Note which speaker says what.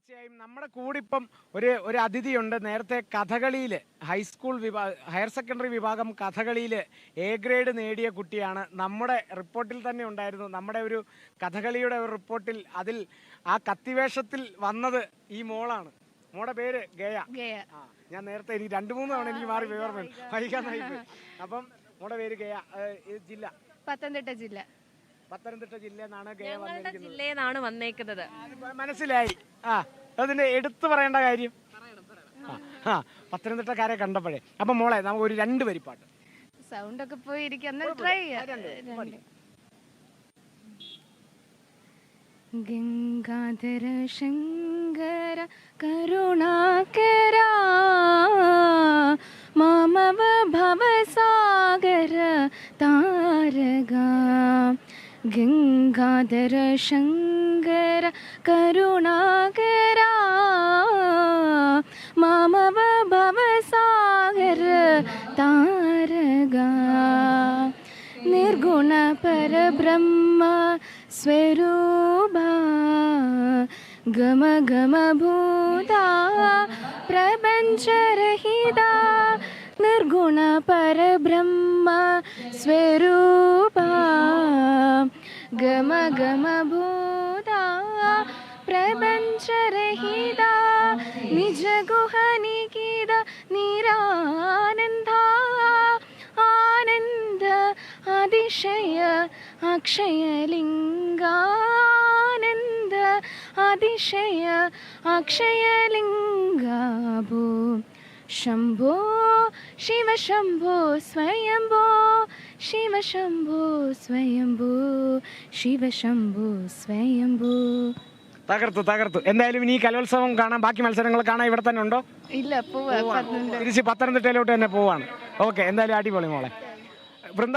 Speaker 1: തീർച്ചയായും നമ്മുടെ കൂടെ ഇപ്പം ഒരു അതിഥിയുണ്ട്. നേരത്തെ കഥകളിയിൽ ഹയർ സെക്കൻഡറി വിഭാഗം കഥകളിയിൽ എ ഗ്രേഡ് നേടിയ കുട്ടിയാണ്. നമ്മുടെ റിപ്പോർട്ടിൽ തന്നെ ഉണ്ടായിരുന്നു. നമ്മുടെ ഒരു കഥകളിയുടെ ഒരു റിപ്പോർട്ടിൽ അതിൽ ആ കത്തിവേഷത്തിൽ വന്നത് ഈ മോളാണ്. മോളുടെ പേര് ഗയ. ഞാൻ നേരത്തെ എനിക്ക് 2-3 തവണ എനിക്ക് മാറി ഓർമ്മ വൈകാന്നായി. അപ്പം മോളുടെ പേര് ഗയ. ജില്ല പത്തനംതിട്ട ജില്ലയെന്നാണ് വന്നേക്കുന്നത്. മനസ്സിലായി. അതിന്റെ എടുത്തു പറയേണ്ട കാര്യം പത്തനംതിട്ടക്കാരെ കണ്ടപ്പോഴേ. അപ്പൊ മോളെ നമുക്ക് ഒരു 2 വരിപ്പാട്ട്.
Speaker 2: സൗണ്ട് ഒക്കെ പോയിരിക്കും. ട്രൈ ചെയ്യാം. ഗംഗാധര ശങ്കര കരുണാകര മമ ഭവസാഗര താരക. ഗംഗാധര ശങ്കര കരുണാകര മമ ഭവസാഗര താരക. നിർഗുണ പരബ്രഹ്മ സ്വരൂപ ഗമ ഗമ ഭൂത പ്രപഞ്ചരഹിത. നിർഗുണ പരബ്രഹ്മ സ്വരൂപ ഗമ ഗമ ഭൂത പ്രപഞ്ചരഹിത. നിജ ഗുഹനികിത നിരാനന്ദ ആനന്ദ അതിശയ അക്ഷയലിംഗാനന്ദ അതിശയ അക്ഷയലിംഗാഭൂ. ശംഭോ ശിവ ശംഭോ സ്വയംഭോ ശിവ ശംഭോ സ്വയംഭോ ശിവ ശംഭോ സ്വയംഭോ.
Speaker 1: തകർത്തു. എന്തായാലും ഇനി കലോത്സവം കാണാൻ, ബാക്കി മത്സരങ്ങൾ കാണാൻ ഇവിടെ തന്നെ ഉണ്ടോ?
Speaker 2: ഇല്ല,
Speaker 1: തിരിച്ച് പത്തനംതിട്ടയിലോട്ട് തന്നെ പോവാണ്. ഓക്കെ, എന്തായാലും അടിപൊളി മോളെ.